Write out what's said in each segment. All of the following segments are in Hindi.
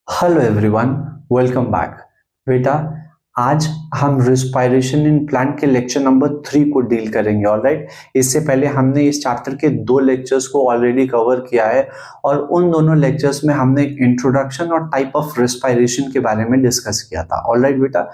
Hello everyone, welcome back. बेटा, आज हम रिस्पायरेशन इन प्लांट के लेक्चर नंबर 3 को डील करेंगे। ऑलराइट, इससे पहले हमने इस चैप्टर के 2 लेक्चर्स को ऑलरेडी कवर किया है और उन दोनों लेक्चर्स में हमने इंट्रोडक्शन और टाइप ऑफ रिस्पायरेशन के बारे में डिस्कस किया था। ऑलराइट बेटा,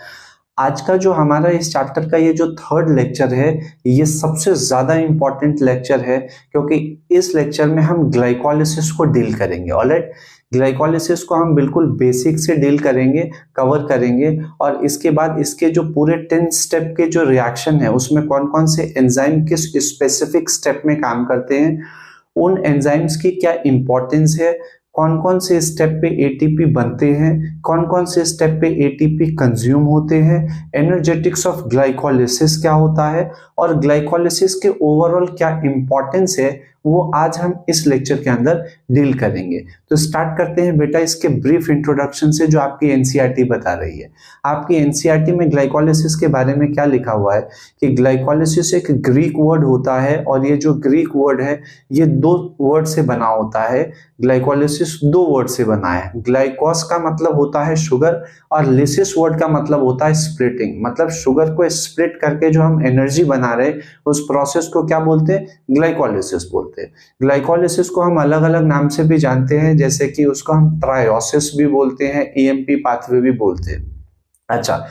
आज का जो हमारा इस चैप्टर का ये जो 3rd लेक्चर है, ये सबसे ज्यादा इंपॉर्टेंट लेक्चर है क्योंकि इस लेक्चर में हम ग्लाइकोलिसिस को डील करेंगे। ऑलराइट, ग्लाइकोलिसिस को हम बिल्कुल बेसिक से डील करेंगे, कवर करेंगे और इसके बाद इसके जो पूरे 10 स्टेप के जो रिएक्शन है उसमें कौन कौन से एंजाइम किस स्पेसिफिक स्टेप में काम करते हैं, उन एंजाइम्स की क्या इंपॉर्टेंस है, कौन कौन से स्टेप पे एटीपी बनते हैं, कौन कौन से स्टेप पे एटीपी कंज्यूम होते हैं, एनर्जेटिक्स ऑफ ग्लाइकोलिसिस क्या होता है और ग्लाइकोलिसिस के ओवरऑल क्या इंपॉर्टेंस है, वो आज हम इस लेक्चर के अंदर डील करेंगे। तो स्टार्ट करते हैं बेटा इसके ब्रीफ इंट्रोडक्शन से, जो आपकी एनसीईआरटी बता रही है। आपकी एनसीईआरटी में ग्लाइकोलिसिस के बारे में क्या लिखा हुआ है कि ग्लाइकोलिसिस एक ग्रीक वर्ड होता है और ये जो ग्रीक वर्ड है ये 2 वर्ड से बना होता है। ग्लाइकोलिसिस 2 वर्ड से बना है। ग्लाइकोस का मतलब होता है शुगर और लिसिस वर्ड का मतलब होता है स्प्लिटिंग, मतलब शुगर को स्प्लिट करके जो हम एनर्जी बना रहे उस प्रोसेस को क्या बोलते हैं? ग्लाइकोलिसिस बोलते हैं। ग्लाइकोलिसिस को हम अलग अलग नाम से भी जानते हैं, जैसे कि उसको हम ट्रायोसिस भी बोलते हैं, ईएमपी पाथवे भी बोलते हैं। अच्छा,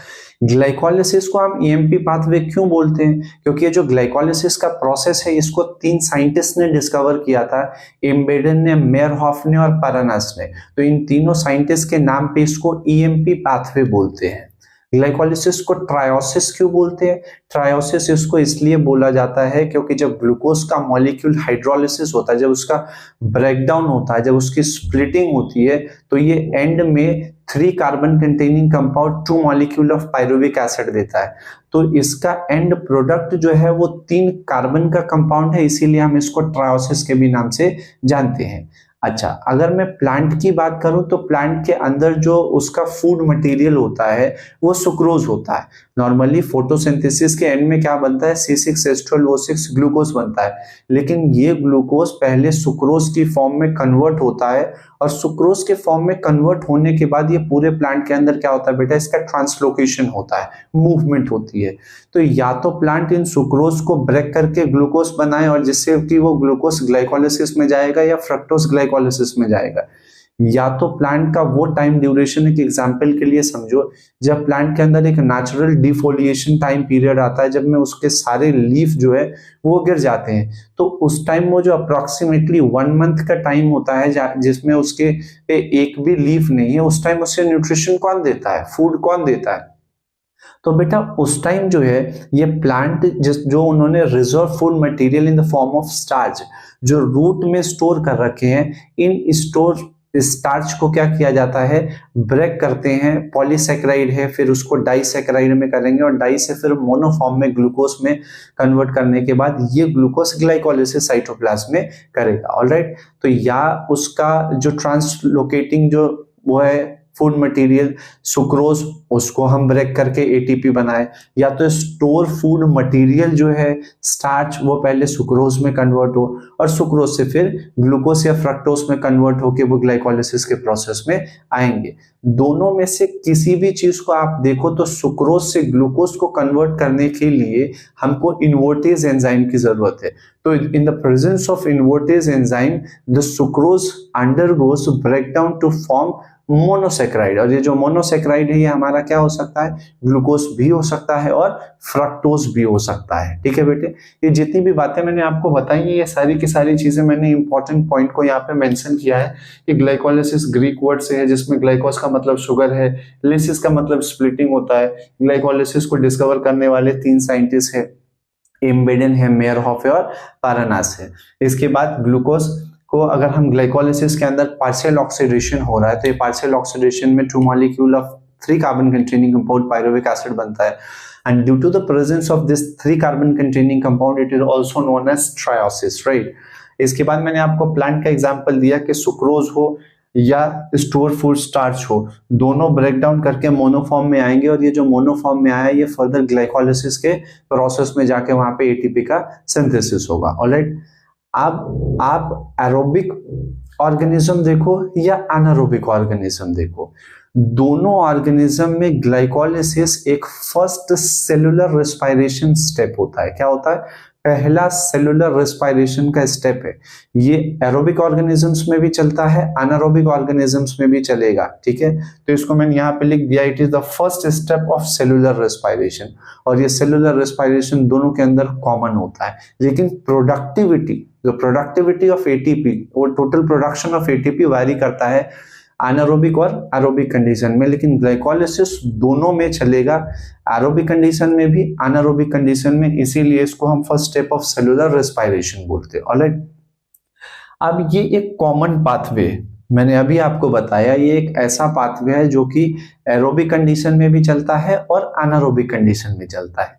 ग्लाइकोलिसिस को हम ईएमपी पाथवे क्यों बोलते हैं? क्योंकि ये जो ग्लाइकोलिसिस का प्रोसेस है इसको 3 साइंटिस्ट ने डिस्कवर किया था, एम्बेडन ने, मेयरहॉफ ने और परनस ने। तो इन तीनों साइंटिस्ट के नाम पे इसको ईएमपी पाथवे बोलते हैं। ग्लाइकोलिसिस को ट्रायोसिस क्यों बोलते हैं? ट्रायोसिस इसको इसलिए बोला जाता है क्योंकि जब ग्लूकोज का मॉलिक्यूल हाइड्रोलिसिस होता है, जब उसका ब्रेकडाउन होता है, जब उसकी स्प्लिटिंग होती है, तो ये एंड में 3 carbon containing compound 2 molecule of pyruvic acid देता है। तो इसका एंड प्रोडक्ट जो है वो 3 कार्बन का कंपाउंड है, इसीलिए हम इसको ट्रायोसिस के भी नाम से जानते हैं। अच्छा, अगर मैं प्लांट की बात करूं तो प्लांट के अंदर जो उसका फूड मटेरियल होता है वो सुक्रोज होता है। नॉर्मली फोटोसिंथेसिस के एंड में क्या बनता है? C6H12O6 ग्लूकोज बनता है, लेकिन ये ग्लूकोज पहले सुक्रोज की फॉर्म में कन्वर्ट होता है और सुक्रोज के फॉर्म में कन्वर्ट होने के बाद ये पूरे प्लांट के अंदर क्या होता है बेटा? इसका ट्रांसलोकेशन होता है, मूवमेंट होती है। तो या तो प्लांट इन सुक्रोज को ब्रेक करके ग्लूकोज बनाए और जिससे कि वो ग्लूकोज ग्लाइकोलिसिस में जाएगा या फ्रक्टोज ग्लाइकोलिसिस में जाएगा, या तो प्लांट का वो टाइम ड्यूरेशन एक एग्जांपल के लिए समझो, जब प्लांट के अंदर एक नेचुरल डिफोलिएशन टाइम पीरियड आता है, जब में उसके सारे लीफ जो है वो गिर जाते हैं, तो उस टाइम वो जो अप्रोक्सीमेटली 1 मंथ का टाइम होता है जिसमें उसके पे एक भी लीफ नहीं है, उस टाइम उससे न्यूट्रिशन कौन देता है? फूड कौन देता है? तो बेटा उस टाइम जो है ये प्लांट जो उन्होंने reserve food material in the form of starch जो रूट में स्टोर कर रखे हैं, इन स्टोर स्टार्च को क्या किया जाता है? ब्रेक करते हैं। पॉलीसेकेराइड है, फिर उसको डाइसेकेराइड में करेंगे और डाई से फिर मोनोफॉर्म में ग्लूकोज में कन्वर्ट करने के बाद ये ग्लूकोज ग्लाइकोलिसिस साइटोप्लाज्म में करेगा। ऑलराइट, तो या उसका जो ट्रांसलोकेटिंग जो वो है फूड मटेरियल सुक्रोज, उसको हम ब्रेक करके एटीपी बनाए, या तो स्टोर फूड मटेरियल जो है स्टार्च वो पहले सुक्रोज में कन्वर्ट हो और सुक्रोज से फिर ग्लूकोज या फ्रक्टोज में कन्वर्ट होके वो ग्लाइकोलिसिस के प्रोसेस में आएंगे। दोनों में से किसी भी चीज को आप देखो तो सुक्रोज से ग्लूकोज को कन्वर्ट करने के लिए हमको इन्वर्टेज एंजाइम की जरूरत है। तो in the presence of invertase enzyme the sucrose undergoes breakdown to form monosaccharide, और ये जो मोनोसेक्राइड है ये हमारा क्या हो सकता है? ग्लूकोज भी हो सकता है और फ्रक्टोज भी हो सकता है। ठीक है बेटे, ये जितनी भी बातें मैंने आपको बताई है ये सारी की सारी चीजें मैंने इंपॉर्टेंट पॉइंट को यहाँ पे मेंशन किया है कि ग्लाइकोलिसिस ग्रीक वर्ड से है जिसमें ग्लाइकोस का मतलब शुगर है, लिसिस का मतलब स्प्लिटिंग होता है। ग्लाइकोलिसिस को डिस्कवर करने वाले 3 साइंटिस्ट है, एम्बेडन है, मेयरहॉफ है और पारानास है। इसके बाद ग्लूकोज को अगर हम ग्लाइकोलिसिस के अंदर पार्शियल ऑक्सीडेशन हो रहा है तो ये पार्शियल ऑक्सीडेशन में 2 molecule of 3 carbon containing compound pyruvic acid बनता है, and due to the presence of this 3 carbon containing compound it is also known as triosis, right? इसके बाद मैंने आपको प्लांट का एग्जांपल दिया कि सुक्रोज हो या स्टोर फूड स्टार्च हो, दोनों ब्रेक डाउन करके मोनोफॉर्म में आएंगे और ये जो मोनोफॉर्म में आया ये फर्दर ग्लाइकोलिसिस के प्रोसेस में जाके वहां पे एटीपी का सिंथेसिस होगा। ऑलराइट, अब आप एरोबिक ऑर्गेनिज्म देखो या एनारोबिक ऑर्गेनिज्म देखो, दोनों ऑर्गेनिज्म में ग्लाइकोलिसिस एक फर्स्ट सेलुलर रेस्पिरेशन स्टेप होता है। क्या होता है? पहला सेलुलर रेस्पिरेशन का स्टेप है। ये एरोबिक ऑर्गेनिजम्स में भी चलता है, एनारोबिक ऑर्गेनिजम्स में भी चलेगा। ठीक है, तो इसको मैंने यहाँ पे लिख दिया, it is the first step of cellular respiration. और ये सेलुलर रेस्पिरेशन दोनों के अंदर कॉमन होता है, लेकिन प्रोडक्टिविटी, जो प्रोडक्टिविटी ऑफ एटीपी, वो टोटल प्रोडक्शन ऑफ एटीपी वारी करता है एनारोबिक और एरोबिक कंडीशन में, लेकिन ग्लाइकोलिसिस दोनों में चलेगा, एरोबिक कंडीशन में भी, एनारोबिक कंडीशन में, इसीलिए इसको हम first step of cellular respiration बोलते हैं। ऑलराइट, अब ये एक कॉमन पाथवे, मैंने अभी आपको बताया, ये एक ऐसा पाथवे है जो कि एरोबिक कंडीशन में भी चलता है और एनारोबिक कंडीशन में चलता है।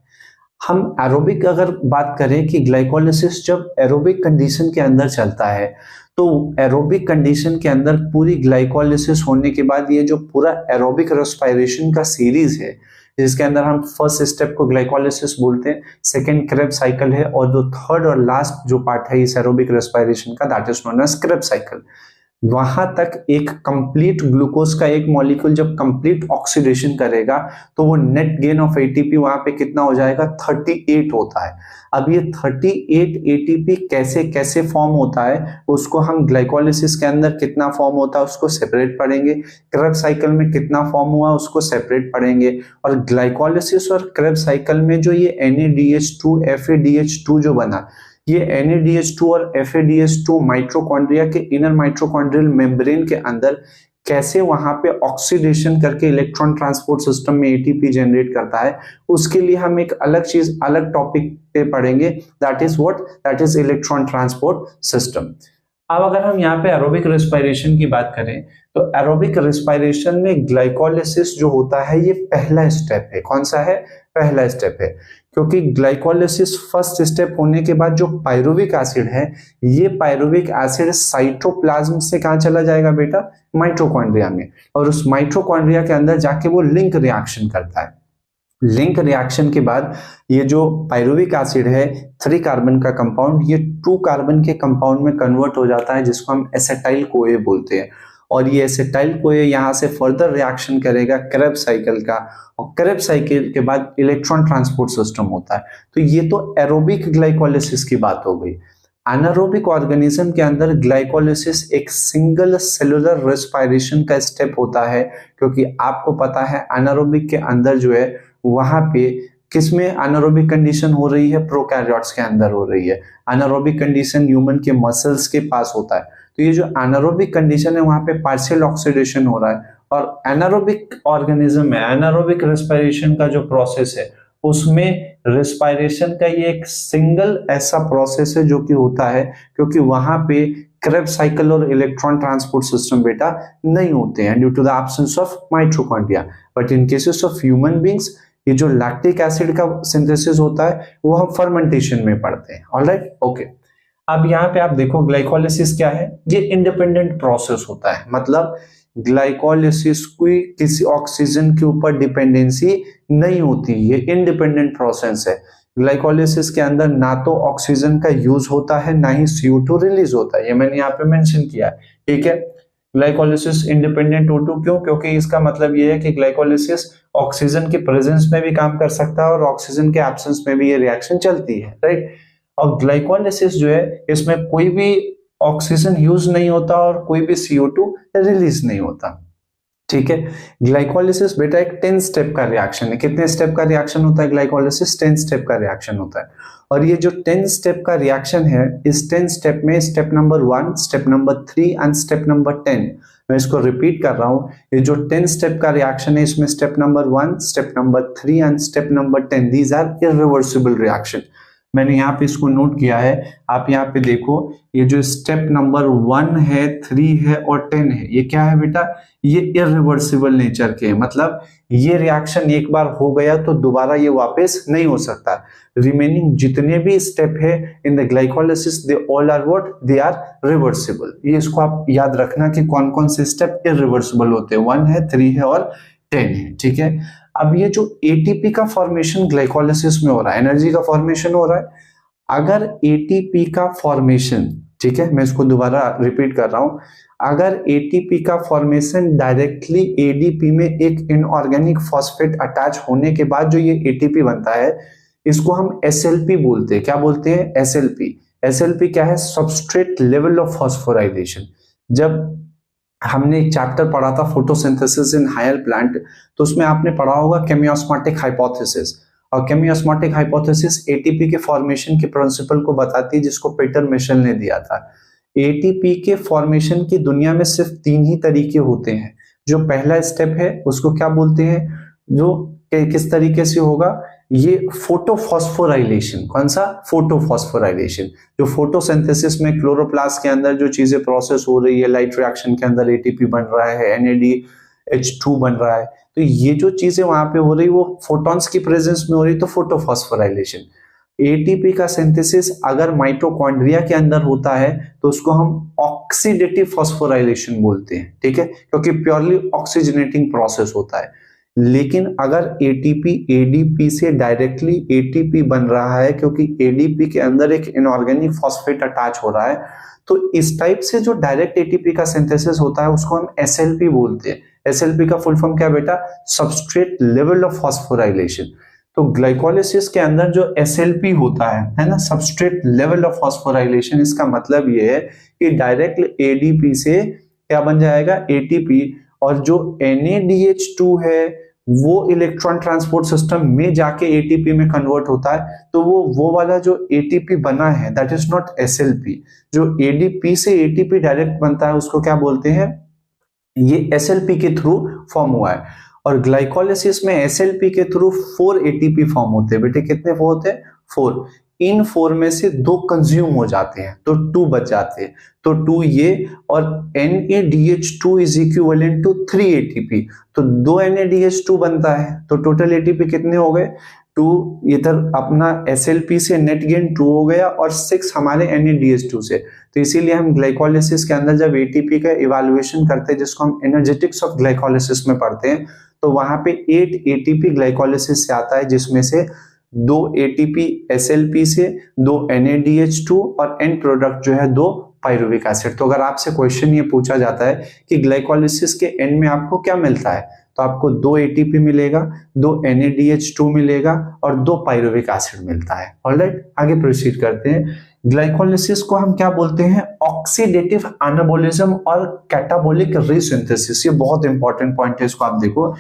हम एरोबिक अगर बात करें कि ग्लाइकोलिसिस जब एरोबिक कंडीशन के अंदर चलता है, तो एरोबिक कंडीशन के अंदर पूरी ग्लाइकोलिसिस होने के बाद ये जो पूरा एरोबिक रेस्पिरेशन का सीरीज है, जिसके अंदर हम फर्स्ट स्टेप को ग्लाइकोलिसिस बोलते हैं, सेकंड क्रेब्स साइकिल है, और जो थर्ड और लास्ट जो पार्ट है इस एरोबिक रेस्पिरेशन का, that is known as Krebs cycle. वहां तक एक कंप्लीट ग्लूकोज का एक मॉलिक्यूल जब कंप्लीट ऑक्सीडेशन करेगा, तो वो नेट गेन ऑफ एटीपी वहां पे कितना हो जाएगा? 38 होता है। अब ये 38 एटीपी कैसे कैसे फॉर्म होता है, उसको हम ग्लाइकोलिसिस के अंदर कितना फॉर्म होता है उसको सेपरेट पढ़ेंगे, क्रेब्स साइकिल में कितना फॉर्म हुआ उसको सेपरेट पढ़ेंगे, और ग्लाइकोलिसिस और क्रेब्स साइकिल में जो ये NADH2 FADH2 जो बना, ये NADH2 और FADH2 माइटोकॉन्ड्रिया के इनर माइटोकॉन्ड्रियल मेम्ब्रेन के अंदर कैसे वहां पे ऑक्सीडेशन करके इलेक्ट्रॉन ट्रांसपोर्ट सिस्टम में एटीपी जनरेट करता है, उसके लिए हम एक अलग चीज, अलग टॉपिक पे पढ़ेंगे, that is what? That is electron transport system. अब अगर हम यहाँ पे एरोबिक रेस्पिरेशन की बात करें, तो एरोबिक रेस्पिरेशन में ग्लाइकोलिसिस जो होता है ये पहला स्टेप है। कौन सा है? पहला स्टेप है, क्योंकि ग्लाइकोलिसिस फर्स्ट स्टेप होने के बाद जो पायरुविक एसिड है, ये पायरुविक एसिड साइटोप्लाज्म से कहां चला जाएगा बेटा? माइटोकॉन्ड्रिया में, और उस माइटोकॉन्ड्रिया के अंदर जाके वो लिंक रिएक्शन करता है। लिंक रिएक्शन के बाद ये जो पायरुविक एसिड है 3 कार्बन का कंपाउंड, ये 2 कार्बन के कंपाउंड में कन्वर्ट हो जाता है, जिसको हम एसिटाइल कोए बोलते हैं। और ये एसिटाइल कोए यहाँ से फर्दर रिएक्शन करेगा क्रेब्स साइकिल का, और क्रेब्स साइकिल के बाद इलेक्ट्रॉन ट्रांसपोर्ट सिस्टम होता है। तो ये तो एरोबिक ग्लाइकोलिसिस की बात हो गई। एनारोबिक ऑर्गेनिज्म के अंदर ग्लाइकोलिसिस एक सिंगल सेलुलर रेस्पिरेशन का स्टेप होता है, क्योंकि आपको पता है एनारोबिक के अंदर जो है वहां पे किसमें एनारोबिक कंडीशन हो रही है? प्रोकैरियोट्स के अंदर हो रही है। एनारोबिक कंडीशन ह्यूमन के मसल्स के पास होता है, तो ये जो एनारोबिक कंडीशन है वहां पे पार्शियल ऑक्सीडेशन हो रहा है, और एनारोबिक ऑर्गेनिज्म में एनारोबिक रेस्पिरेशन का जो प्रोसेस है उसमें रेस्पिरेशन का ये एक सिंगल ऐसा प्रोसेस है जो कि होता है, क्योंकि वहां पे क्रेब्स साइकिल और इलेक्ट्रॉन ट्रांसपोर्ट सिस्टम बेटा नहीं होते हैं due to the absence of mitochondria. But in cases of human beings ये जो लैक्टिक एसिड का सिंथेसिस होता है वो हम फर्मेंटेशन में पढ़ते हैं। Alright, okay. अब यहाँ पे आप देखो ग्लाइकोलिसिस क्या है? ये इंडिपेंडेंट प्रोसेस होता है, मतलब ग्लाइकोलिसिस कोई किसी ऑक्सीजन के ऊपर डिपेंडेंसी नहीं होती, ये इंडिपेंडेंट प्रोसेस है। ग्लाइकोलिसिस के अंदर ना तो ऑक्सीजन का यूज होता है, ना ही CO2 रिलीज होता है, ये मैंने यहाँ पे मेंशन किया है। ठीक है, ग्लाइकोलिसिस इंडिपेंडेंट O2 क्यों? क्योंकि इसका मतलब ये है कि ग्लाइकोलिसिस ऑक्सीजन के प्रेजेंस में भी काम कर सकता है और ऑक्सीजन के एब्सेंस में भी ये रिएक्शन चलती है, राइट। और ग्लाइकोलिसिस जो है इसमें कोई भी ऑक्सीजन यूज नहीं होता और कोई भी CO2 रिलीज नहीं होता। ठीक है, ग्लाइकोलिसिस बेटा एक 10 स्टेप का रिएक्शन है। कितने स्टेप का रिएक्शन होता है ग्लाइकोलिसिस? 10 स्टेप का रिएक्शन होता है। और ये जो 10 स्टेप का रिएक्शन है, इस 10 स्टेप में step number 1, step number 3 and step number 10, मैं इसको रिपीट कर रहा हूं। ये जो 10 स्टेप का रिएक्शन है, इसमें step number 1, step number 3 and step number 10, these are irreversible reaction. मैंने यहाँ पे इसको नोट किया है, आप यहाँ पे देखो, ये जो स्टेप नंबर 1 है, 3 है और 10 है, ये क्या है बेटा? ये इरिवर्सिबल नेचर के, मतलब ये रिएक्शन एक बार हो गया तो दोबारा ये वापस नहीं हो सकता। रिमेनिंग जितने भी स्टेप है in the glycolysis, they all are what? They are reversible. ये इसको आप याद रखना कि कौन कौन से स्टेप इरिवर्सिबल होते हैं, 1 है, 3 है और 10 है। ठीक है, अब ये जो एटीपी का फॉर्मेशन ग्लाइकोलिसिस में हो रहा है, एनर्जी का फॉर्मेशन हो रहा है, अगर एटीपी का फॉर्मेशन ठीक है, मैं इसको दोबारा रिपीट कर रहा हूं। अगर एटीपी का फॉर्मेशन डायरेक्टली एडीपी में एक इनऑर्गेनिक फॉस्फेट अटैच होने के बाद जो ये एटीपी बनता है, इसको हम एसएलपी बोलते हैं। क्या बोलते हैं? एसएलपी। एसएलपी क्या है? Substrate level of phosphorylation. जब हमने एक चैप्टर पढ़ा था फोटोसिंथेसिस इन हायर प्लांट, तो उसमें आपने पढ़ा होगा केमियोस्मोटिक हाइपोथेसिस। और केमियोस्मोटिक हाइपोथेसिस एटीपी के फॉर्मेशन के प्रिंसिपल को बताती है, जिसको पीटर मिशेल ने दिया था। एटीपी के फॉर्मेशन की दुनिया में सिर्फ 3 ही तरीके होते हैं। जो पहला स्टेप है उसको क्या बोलते हैं, जो किस तरीके से होगा, ये फोटोफॉस्फोराइलेशन। कौन सा? फोटोफॉस्फोराइलेशन। जो फोटोसिंथेसिस में क्लोरोप्लास्ट के अंदर जो चीजें प्रोसेस हो रही है, लाइट रिएक्शन के अंदर एटीपी बन रहा है, NADH2 बन रहा है, तो ये जो चीजें वहां पे हो रही वो फोटॉन्स की प्रेजेंस में हो रही, तो फोटोफॉस्फोराइलेशन। एटीपी का सिंथेसिस अगर माइटोकॉन्ड्रिया के अंदर होता है तो उसको हम ऑक्सीडेटिव फॉस्फोराइलेशन बोलते हैं, ठीक है, क्योंकि प्योरली ऑक्सीजनेटिंग प्रोसेस होता है। लेकिन अगर एटीपी एडीपी से डायरेक्टली एटीपी बन रहा है, क्योंकि एडीपी के अंदर एक इनऑर्गेनिक फॉस्फेट अटैच हो रहा है, तो इस टाइप से जो डायरेक्ट एटीपी का सिंथेसिस होता है उसको हम एसएलपी बोलते हैं। एसएलपी का फुल फॉर्म क्या बेटा? Substrate level of phosphorylation. तो ग्लाइकोलिसिस के अंदर जो एसएलपी होता है ना, सबस्ट्रेट लेवल ऑफ फॉस्फोराइलेशन, इसका मतलब ये है कि डायरेक्ट एडीपी से क्या बन जाएगा? एटीपी। और जो NADH2 है वो इलेक्ट्रॉन ट्रांसपोर्ट सिस्टम में जाके एटीपी में कन्वर्ट होता है, तो वो वाला जो एटीपी बना है दैट इज नॉट एसएलपी। जो एडीपी से एटीपी डायरेक्ट बनता है उसको क्या बोलते हैं? ये एसएलपी के थ्रू फॉर्म हुआ है। और ग्लाइकोलिसिस में एसएलपी के थ्रू 4 एटीपी फॉर्म होते हैं। बेटे कितने होते हैं? 4। इन 4 में से 2 कंज्यूम हो जाते हैं तो 2 बच जाते हैं, तो 2 ये, और NADH2 is equivalent to 3 ATP, तो 2 NADH2 बनता है, तो टोटल एटीपी कितने हो गए? 2। इधर अपना SLP से नेट गेन 2 हो गया और 6 हमारे NADH2 से। तो इसीलिए हम ग्लाइकोलिसिस के अंदर जब एटीपी का इवैल्यूएशन करते हैं, जिसको हम एनर्जेटिक्स ऑफ ग्लाइकोलिसिस में पढ़ते हैं, तो वहां पे 8 एटीपी ग्लाइकोलिसिस से आता है, जिसमें से 2 एटीपी SLP से, 2 NADH2 और एंड प्रोडक्ट जो है 2 पायरुविक एसिड। तो अगर आपसे क्वेश्चन ये पूछा जाता है कि ग्लाइकोलिसिस के एंड में आपको क्या मिलता है, तो आपको 2 एटीपी मिलेगा, 2 NADH2 मिलेगा और 2 पायरुविक एसिड मिलता है। ऑलराइट, आगे प्रोसीड करते हैं। ग्लाइकोलिसिस को हम क्या बोलते हैं? ऑक्सीडेटिव एनाबॉलिज्म और कैटाबॉलिक रीसिंथेसिस। ये बहुत इंपॉर्टेंट पॉइंट है, इसको आप देखो।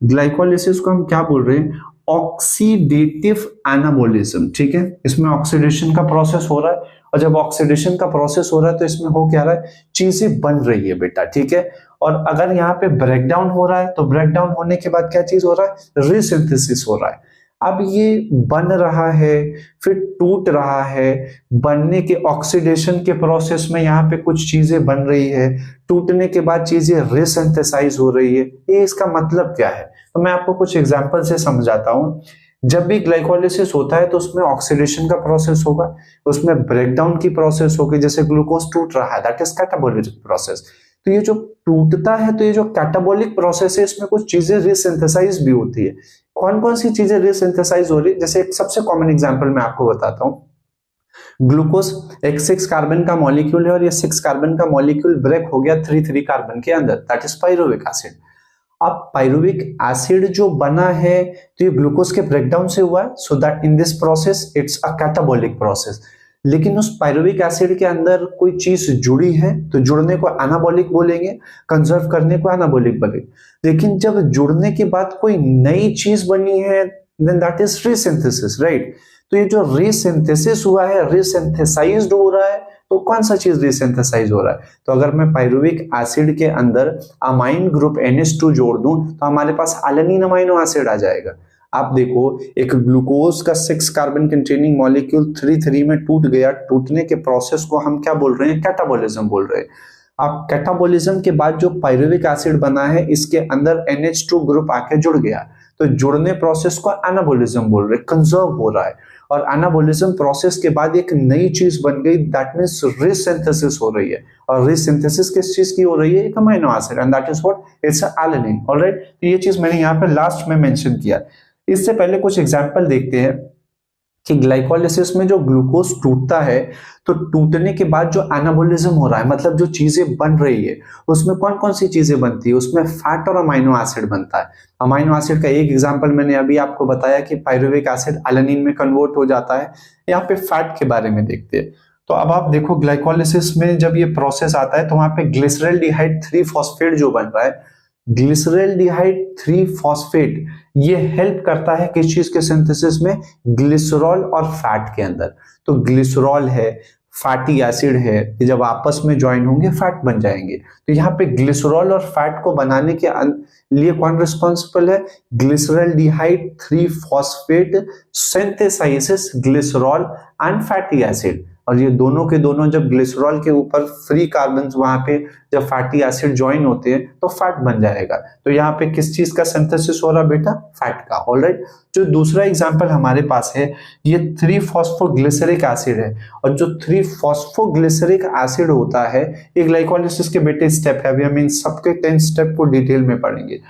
ग्लाइकोलिसिस को हम क्या बोल रहे हैं? ऑक्सीडेटिव एनाबॉलिज्म, ठीक है। इसमें ऑक्सीडेशन का प्रोसेस हो रहा है, और जब ऑक्सीडेशन का प्रोसेस हो रहा है तो इसमें हो क्या रहा है? चीजें बन रही है बेटा, ठीक है। और अगर यहाँ पे ब्रेकडाउन हो रहा है तो ब्रेकडाउन होने के बाद क्या चीज हो रहा है? रीसिंथेसिस हो रहा है। अब ये बन रहा है, फिर टूट रहा है। बनने के ऑक्सीडेशन के प्रोसेस में यहाँ पे कुछ चीजें बन रही है, टूटने के बाद चीजें रीसिंथेसाइज हो रही है। ये इसका मतलब क्या है? तो मैं आपको कुछ एग्जांपल से समझाता हूँ। जब भी ग्लाइकोलिसिस होता है तो उसमें ऑक्सीडेशन का प्रोसेस होगा, उसमें ब्रेकडाउन की प्रोसेस होगी, जैसे ग्लूकोज टूट रहा है, दैट इज कैटाबॉलिक प्रोसेस। तो ये जो टूटता है, तो ये जो कैटाबॉलिक प्रोसेस है, इसमें कुछ चीजें रीसिंथेसाइज भी होती है। कौन कौन सी चीजें रीसिंथेसाइज हो रही है? जैसे एक सबसे कॉमन एग्जांपल मैं आपको बताता हूं। ग्लूकोज एक 6 कार्बन का मॉलिक्यूल है, और ये 6 कार्बन का मॉलिक्यूल ब्रेक हो गया 3 कार्बन के अंदर, दैट इज पायरुविक एसिड। अब पायरुविक एसिड जो बना है तो ये ग्लूकोज के ब्रेकडाउन से हुआ है, so that in this process it's a catabolic process. लेकिन उस पायरुविक एसिड के अंदर कोई चीज जुड़ी है तो जुड़ने को एनाबॉलिक बोलेंगे, कंजर्व करने को एनाबॉलिक बोलेंगे। लेकिन जब जुड़ने के बाद कोई नई चीज बनी है, देन दैट इज रीसिंथेसिस, राइट। तो ये जो रीसिंथेसिस हुआ है, रीसिंथेसाइज्ड हो रहा है, तो कौन सा चीज रीसिंथेसाइज हो रहा है? तो अगर मैं पायरुविक एसिड के अंदर अमाइन ग्रुप NH2 जोड़ दूं तो हमारे पास एलेनिन अमाइनो एसिड आ जाएगा। आप देखो, एक ग्लूकोज का 6 कार्बन कंटेनिंग मॉलिक्यूल 3 में टूट गया, टूटने के प्रोसेस को हम क्या बोल रहे हैं? कैटाबॉलिज्म बोल रहे हैं। अब कैटाबॉलिज्म के बाद जो पायरुविक एसिड बना है, इसके अंदर NH2 ग्रुप आके जुड़ गया, तो जुड़ने प्रोसेस को एनाबॉलिज्म बोल रहे हैं, कंजर्व हो रहा है। और एनाबॉलिज्म प्रोसेस के बाद एक नई चीज बन गई, दैट मींस रीसिंथेसिस हो रही है। और रीसिंथेसिस किस चीज की हो रही है? एक amino acid, and that is what? It's alanine. Alright, तो ये चीज मैंने यहाँ पे लास्ट में मेंशन किया। इससे पहले कुछ एग्जांपल देखते हैं कि ग्लाइकोलाइसिस में जो ग्लूकोज टूटता है तो टूटने के बाद जो एनाबॉलिज्म हो रहा है, मतलब जो चीजें बन रही है, उसमें कौन कौन सी चीजें बनती है, उसमें फैट और अमाइनो एसिड बनता है। अमाइनो एसिड का एक एग्जांपल मैंने अभी आपको बताया कि पायरुविक एसिड एलानिन में कन्वर्ट हो जाता है। यहाँ पे फैट के बारे में देखते हैं। तो अब आप देखो ग्लाइकोलाइसिस में जब ये प्रोसेस आता है तो वहां पे ग्लिसरॉल्डिहाइड 3 फॉस्फेट जो बन रहा है, ग्लिसरॉल्डिहाइड 3 फॉस्फेट, ये हेल्प करता है किस चीज के सिंथेसिस में, ग्लिसरॉल और फैट के अंदर। तो ग्लिसरॉल है, फैटी एसिड है, ये जब आपस में ज्वाइन होंगे फैट बन जाएंगे। तो यहाँ पे ग्लिसरॉल और फैट को बनाने के लिए कौन रिस्पॉन्सिबल है, glyceraldehyde 3 phosphate synthesises glycerol and fatty acid. और ये दोनों के दोनों जब ग्लिसरॉल के ऊपर फ्री कार्बन वहां पे जब फैटी एसिड ज्वाइन होते हैं तो फैट बन जाएगा। तो यहाँ पे किस चीज का सिंथेसिस हो रहा है बेटा, फैट का। ऑलराइट, जो दूसरा एग्जांपल हमारे पास है ये 3 फॉस्फोग्लिसरिक एसिड है। और जो 3 फॉस्फोग्लिसरिक एसिड होता है ये ग्लाइकोलाइसिस के बेटे स्टेप है। अभी हम इन सबके 10 स्टेप को डिटेल में पढ़ेंगे।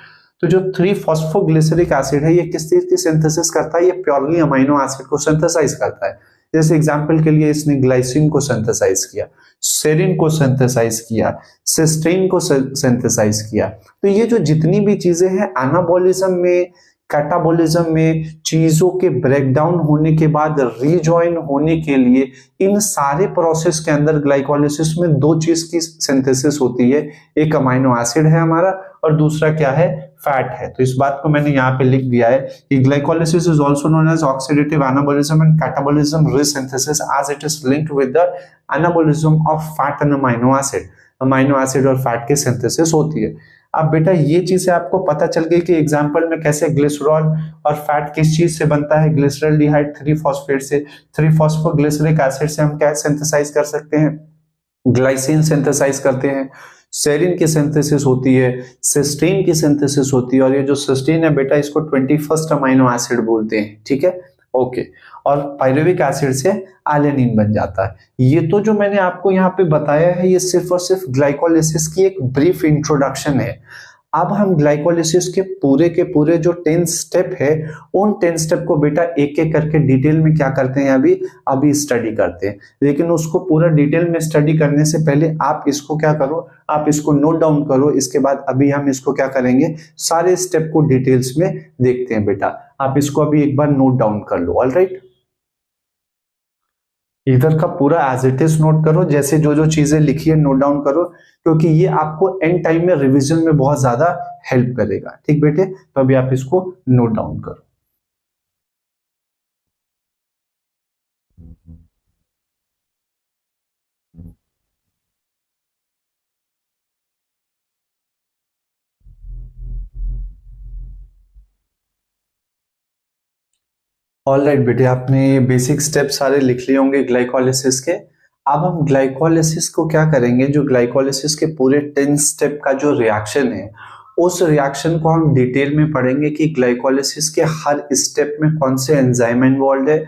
तो जो 3 फॉस्फोग्लिसरिक एसिड है ये किस चीज की सिंथेसिस करता है, ये प्योरली अमाइनो एसिड को सिंथेसाइज करता है। जैसे एग्जांपल के लिए इसने ग्लाइसिन को सिंथेसाइज किया, सेरिन को सिंथेसाइज किया, सिस्टीन को सिंथेसाइज किया। तो ये जो जितनी भी चीजें हैं एनाबॉलिज्म में, कैटाबॉलिज्म में, चीजों के ब्रेकडाउन होने के बाद रीजॉइन होने के लिए, इन सारे प्रोसेस के अंदर ग्लाइकोलाइसिस में 2 चीज की सिंथेसिस होती है। एक अमाइनो एसिड है हमारा और दूसरा क्या है, फैट है। तो इस बात को मैंने यहाँ पे लिख दिया है कि glycolysis is also known as oxidative anabolism and catabolism resynthesis as it is linked with the anabolism of fat and amino acid. Amino acid और फैट की सिंथेसिस होती है। अब बेटा ये चीजें आपको पता चल गई कि एग्जांपल में कैसे ग्लिसरॉल और फैट किस चीज से बनता है, ग्लिसरॉल्डिहाइड 3 फॉस्फेट से, 3 फॉस्फोग्लिसरिक एसिड से हम क्या सिंथेसाइज कर सकते हैं, ग्लाइसिन सिंथेसाइज करते हैं, सेरिन की सिंथेसिस होती है, सिस्टीन की सिंथेसिस होती है। और ये जो सिस्टीन है बेटा इसको 21st अमाइनो एसिड बोलते हैं, ठीक है, ओके। और पायरुविक एसिड से एलानिन बन जाता है। ये तो जो मैंने आपको यहाँ पे बताया है ये सिर्फ और सिर्फ ग्लाइकोलाइसिस की एक ब्रीफ इंट्रोडक्शन है। अब हम ग्लाइकोलाइसिस के पूरे जो 10 स्टेप है उन 10 स्टेप को बेटा एक एक करके डिटेल में क्या करते हैं, अभी स्टडी करते हैं। लेकिन उसको पूरा डिटेल में स्टडी करने से पहले आप इसको क्या करो, आप इसको नोट डाउन करो। इसके बाद अभी हम इसको क्या करेंगे, सारे स्टेप को डिटेल्स में देखते हैं बेटा। आप इसको अभी एक बार नोट डाउन कर लो। ऑलराइट, इधर का पूरा एज इट इज नोट करो, जैसे जो जो चीजें लिखी है नोट डाउन करो, क्योंकि ये आपको एंड टाइम में रिवीजन में बहुत ज्यादा हेल्प करेगा। ठीक बेटे, तो अभी आप इसको नोट डाउन करो। ऑलराइट बेटे, आपने बेसिक स्टेप सारे लिख लिए होंगे ग्लाइकोलाइसिस के। अब हम ग्लाइकोलाइसिस को क्या करेंगे, जो ग्लाइकोलाइसिस के पूरे 10 स्टेप का जो रिएक्शन है उस रिएक्शन को हम डिटेल में पढ़ेंगे कि ग्लाइकोलाइसिस के हर स्टेप में कौन से एंजाइम इन्वॉल्व है,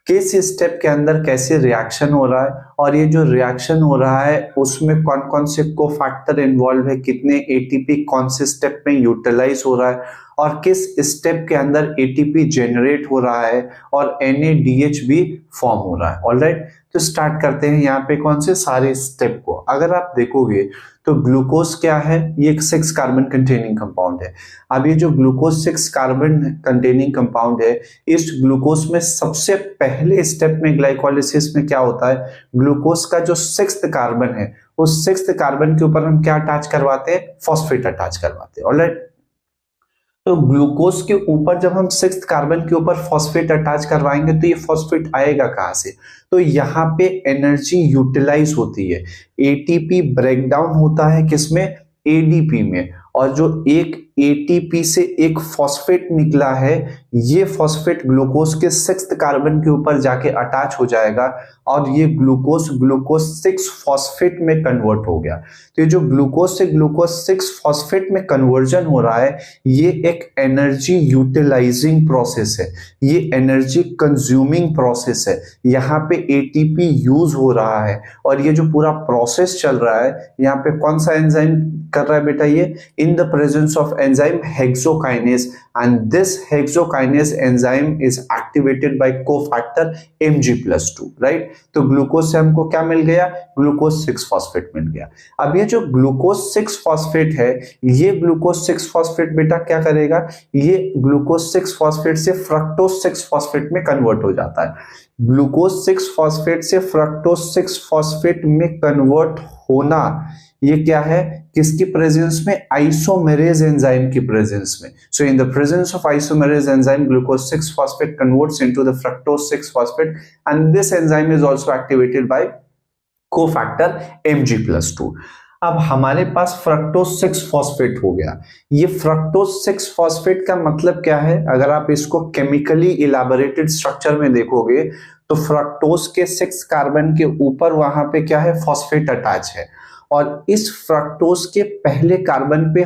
किस स्टेप के अंदर कैसे रिएक्शन हो रहा है, और ये जो रिएक्शन हो रहा है उसमें कौन कौन से कोफैक्टर इन्वॉल्व है, कितने एटीपी कौन से स्टेप में यूटिलाइज हो रहा है, और किस स्टेप के अंदर एटीपी जनरेट हो रहा है और NADH भी फॉर्म हो रहा है। ऑलराइट, तो स्टार्ट करते हैं यहाँ पे कौन से सारे स्टेप को। अगर आप देखोगे तो ग्लूकोज क्या है, ये एक 6 कार्बन कंटेनिंग कंपाउंड है। अब ये जो ग्लूकोज 6 कार्बन कंटेनिंग कंपाउंड है, इस ग्लूकोज में सबसे पहले स्टेप में ग्लाइकोलाइसिस में क्या होता है, ग्लूकोज का जो 6th कार्बन है उस 6th कार्बन के ऊपर हम क्या अटैच करवाते हैं, फॉस्फेट अटैच करवाते हैं। ऑलराइट, तो ग्लूकोज के ऊपर जब हम 6th कार्बन के ऊपर फॉस्फेट अटैच करवाएंगे तो ये फॉस्फेट आएगा कहां से, तो यहाँ पे एनर्जी यूटिलाइज होती है, एटीपी ब्रेकडाउन होता है किसमें, ADP में। और जो एक ATP से एक फॉस्फेट निकला है, ये फॉस्फेट ग्लूकोज के 6th कार्बन के ऊपर जाके अटैच हो जाएगा और ये ग्लूकोज 6 फॉस्फेट में कन्वर्ट हो गया। तो ये जो ग्लूकोज से ग्लूकोज 6 फॉस्फेट में कन्वर्जन हो रहा है, ये एक एनर्जी यूटिलाइजिंग प्रोसेस है, ये एनर्जी कंज्यूमिंग प्रोसेस है। यहाँ पे ATP यूज हो रहा है और ये जो पूरा प्रोसेस चल रहा है, यहाँ पे कौन सा एंजाइम कर रहा है बेटा ये इन the presence of enzyme hexokinase and this hexokinase enzyme is activated by cofactor Mg+2, right. तो ग्लूकोज से हमको क्या मिल गया, ग्लूकोज 6 फॉस्फेट मिल गया। अब ये जो ग्लूकोज 6 फॉस्फेट है, ये ग्लूकोज 6 फॉस्फेट बेटा क्या करेगा, ये ग्लूकोज 6 फॉस्फेट से फ्रक्टोज 6 फॉस्फेट में कन्वर्ट हो जाता है। ग्लूकोज 6 फॉस्फेट से फ्रक्टोज 6 फॉस्फेट में कन्वर्ट होना, ये क्या है, किसकी प्रेजेंस में, आइसोमेरेज एंजाइम की प्रेजेंस में। So in the presence of isomerase enzyme glucose 6 phosphate converts into the fructose 6 phosphate and this enzyme is also activated by cofactor Mg+2। अब हमारे पास फ्रक्टोज 6 फॉस्फेट हो गया। ये फ्रक्टोज 6 फॉस्फेट का मतलब क्या है, अगर आप इसको केमिकली इलैबोरेटेड स्ट्रक्चर में देखोगे तो फ्रक्टोज के 6 कार्बन के ऊपर वहां पे क्या है, फॉस्फेट अटैच है, और इस फ्रक्टोज के पहले कार्बन पे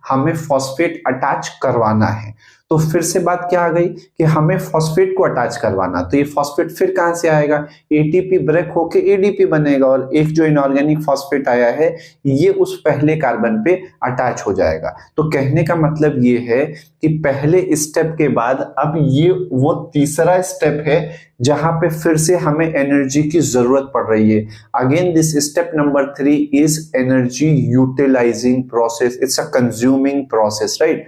हमें फॉस्फेट अटैच करवाना है। तो फिर से बात क्या आ गई कि हमें फॉस्फेट को अटैच करवाना, तो ये फॉस्फेट फिर कहां से आएगा, एटीपी ब्रेक होके एडीपी बनेगा, और एक जो इनऑर्गेनिक फॉस्फेट आया है ये उस पहले कार्बन पे अटैच हो जाएगा। तो कहने का मतलब ये है कि पहले स्टेप के बाद अब ये वो तीसरा स्टेप है जहां पे फिर से हमें एनर्जी की जरूरत पड़ रही है। Again this step number 3 is energy utilising process, it's a consuming process, right.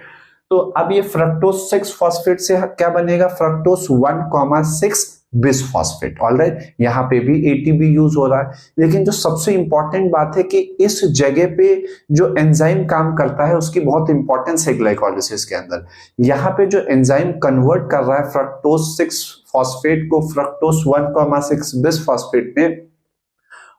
तो अब ये फ्रक्टोज 6 फॉस्फेट से क्या बनेगा, फ्रक्टोज 1,6 बिसफॉस्फेट, ऑलराइट। यहाँ पे भी एटीपी यूज हो रहा है, लेकिन जो सबसे इंपॉर्टेंट बात है कि इस जगह पे जो एंजाइम काम करता है उसकी बहुत इंपॉर्टेंस है ग्लाइकोलिसिस के अंदर। यहाँ पे जो एंजाइम कन्वर्ट कर रहा है फ्रक्टोज 6 फॉस्फेट को फ्रक्टोज 1,6 बिसफॉस्फेट में,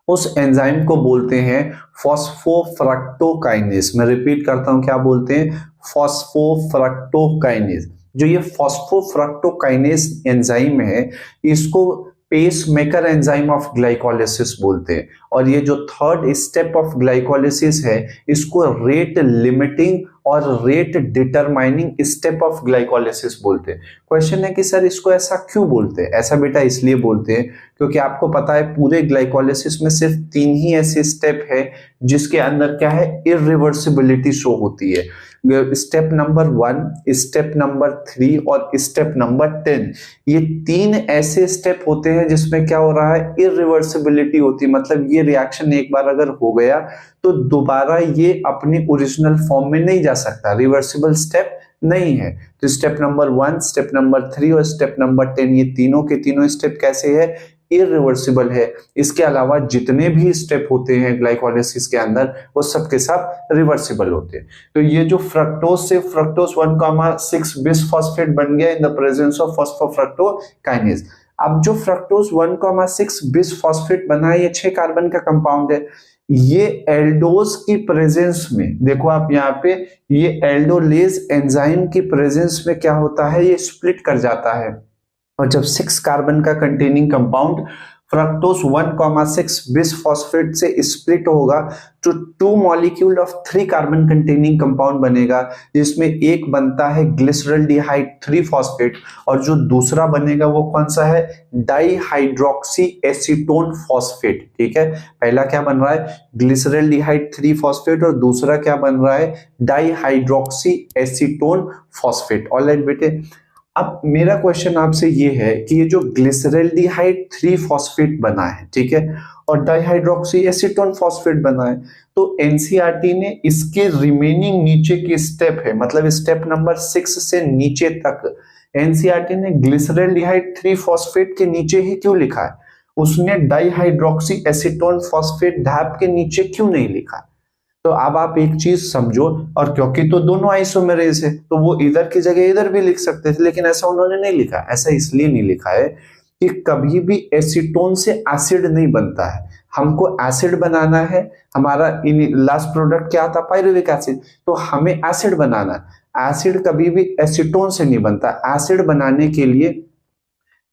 उस एंजाइम को बोलते हैं फॉस्फोफ्रक्टोकाइनेज। मैं रिपीट करता हूं, क्या बोलते हैं, फॉस्फोफ्रक्टोकाइनेज। जो ये फॉस्फोफ्रक्टोकाइनेज एंजाइम है इसको पेसमेकर एंजाइम ऑफ ग्लाइकोलिसिस बोलते हैं, और ये जो थर्ड स्टेप ऑफ ग्लाइकोलिसिस है इसको रेट लिमिटिंग और rate determining step of glycolysis बोलते हैं। क्वेश्चन है कि सर इसको ऐसा क्यों बोलते हैं, ऐसा बेटा इसलिए बोलते हैं क्योंकि आपको पता है पूरे ग्लाइकोलिसिस में सिर्फ 3 ही ऐसे स्टेप है जिसके अंदर क्या है, इरिवर्सिबिलिटी शो होती है। स्टेप नंबर 1, स्टेप नंबर 3 और स्टेप नंबर 10, ये 3 ऐसे स्टेप होते हैं जिसमें क्या हो रहा है, इरिवर्सिबिलिटी होती है। मतलब ये रिएक्शन एक बार अगर हो गया तो दोबारा ये अपने ओरिजिनल फॉर्म में नहीं जा सकता, रिवर्सिबल स्टेप नहीं है। तो स्टेप नंबर 1, स्टेप नंबर 3 और स्टेप नंबर 10, ये तीनों के तीनों स्टेप कैसे है, इरिवर्सिबल है। इसके अलावा जितने भी स्टेप होते हैं ग्लाइकोलिसिस के अंदर वो सब के सब रिवर्सिबल होते हैं। तो ये जो फ्रक्टोज से फ्रक्टोज 1,6 बिसफॉस्फेट बन गया इन द प्रेजेंस ऑफ फॉस्फोफ्रक्टोकाइनेज। अब जो फ्रक्टोज 1,6 बिसफॉस्फेट बना है, ये 6 कार्बन का कंपाउंड है। ये एल्डोज की प्रेजेंस में, देखो आप यहाँ पे, ये एल्डोलेज एंजाइम की प्रेजेंस में क्या होता है, ये स्प्लिट कर जाता है, और जब 6 कार्बन का कंटेनिंग कंपाउंड फ्रक्टोज 1,6 बिसफॉस्फेट से स्प्लिट होगा तो 2 molecule of 3 carbon containing compound बनेगा, जिसमें एक बनता है ग्लिसरल्डिहाइड 3 फॉस्फेट और जो दूसरा बनेगा वो कौन सा है, डाइहाइड्रोक्सी एसीटोन फॉस्फेट। ठीक है, पहला क्या बन रहा है, ग्लिसरल्डिहाइड 3 फॉस्फेट और दूसरा क्या बन रहा है, डाइहाइड्रोक्सी एसीटोन फॉस्फेट। ऑलराइट बेटे, अब मेरा क्वेश्चन आपसे ये है कि ये जो ग्लिसरल्डिहाइड 3 फॉस्फेट बना है, ठीक है, और डाइहाइड्रोक्सी एसीटोन फॉस्फेट बना है, तो एनसीईआरटी ने इसके रिमेनिंग नीचे के स्टेप है, मतलब स्टेप नंबर 6 से नीचे तक एनसीईआरटी ने ग्लिसरल्डिहाइड 3 फॉस्फेट के नीचे ही क्यों लिखा है, उसने डाइहाइड्रोक्सी एसीटोन फॉस्फेट डैप के नीचे क्यों नहीं लिखा। तो अब आप एक चीज समझो, और क्योंकि तो दोनों आइसोमेरेज है तो वो इधर की जगह इधर भी लिख सकते थे, लेकिन ऐसा उन्होंने नहीं लिखा। ऐसा इसलिए नहीं लिखा है कि कभी भी एसीटोन से एसिड नहीं बनता है, हमको एसिड बनाना है, हमारा लास्ट प्रोडक्ट क्या था, पायरुविक एसिड, तो हमें एसिड बनाना है। एसिड कभी भी एसीटोन से नहीं बनता, एसिड बनाने के लिए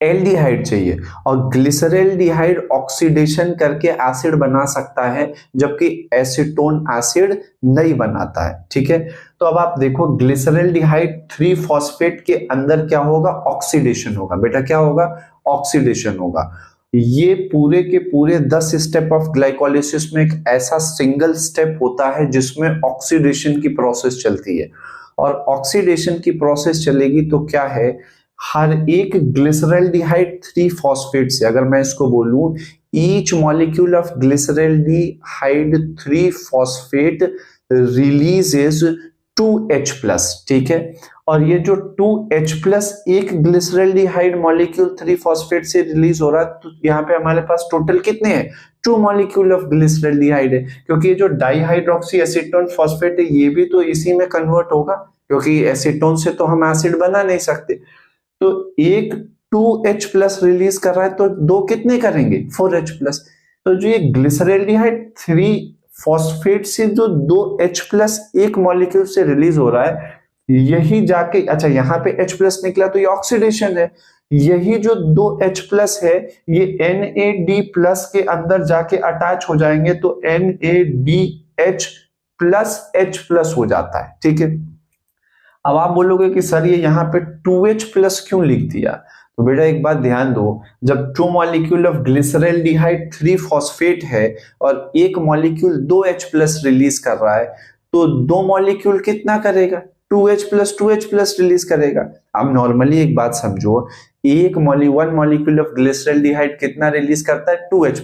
एल्डिहाइड चाहिए, और ग्लिसरल्डिहाइड ऑक्सीडेशन करके एसिड बना सकता है, जबकि एसीटोन एसिड नहीं बनाता है। ठीक है, तो अब आप देखो ग्लिसरल्डिहाइड 3 फॉस्फेट के अंदर क्या होगा, ऑक्सीडेशन होगा। बेटा क्या होगा, ऑक्सीडेशन होगा। ये पूरे के पूरे 10 स्टेप ऑफ ग्लाइकोलिसिस में एक ऐसा सिंगल स्टेप होता है जिसमें ऑक्सीडेशन की प्रोसेस चलती है। और ऑक्सीडेशन की प्रोसेस चलेगी तो क्या है, हर एक ग्लिसरल्डिहाइड 3 फॉस्फेट से, अगर मैं इसको बोलूं, each molecule of glyceraldehyde 3 phosphate releases 2H+, ठीक है। और ये जो 2H+ एक ग्लिसरल्डिहाइड मॉलिक्यूल 3 फॉस्फेट से रिलीज हो रहा है, तो यहाँ पे हमारे पास टोटल कितने हैं, 2 मॉलिक्यूल ऑफ ग्लिसरल्डिहाइड है, क्योंकि ये जो डाइहाइड्रोक्सी एसीटोन फॉस्फेट है ये भी तो इसी में कन्वर्ट होगा, क्योंकि एसीटोन से तो हम एसिड बना नहीं सकते। तो एक 2H+ रिलीज कर रहा है तो दो कितने करेंगे, 4H+। तो जो ये ग्लिसरल्डिहाइड 3 फॉस्फेट से जो 2H+ एक मॉलिक्यूल से रिलीज हो रहा है, यही जाके, अच्छा यहाँ पे H+ निकला तो ये ऑक्सीडेशन है, यही जो 2H+ है ये NAD+ के अंदर जाके अटैच हो जाएंगे तो NADH+ H+ हो जाता है, ठीक है। अब आप बोलोगे कि सर ये यहाँ पे 2H+ क्यों लिख दिया, तो बेटा एक बात ध्यान दो, जब 2 मॉलिक्यूल ऑफ ग्लिसरल्डिहाइड 3 फॉस्फेट है और एक मॉलिक्यूल 2H+ रिलीज कर रहा है, तो दो मॉलिक्यूल कितना करेगा, 2H+ रिलीज करेगा। अब नॉर्मली एक बात समझो, वन मॉलिक्यूल ऑफ ग्लिसरल्डिहाइड कितना रिलीज करता है, 2H+।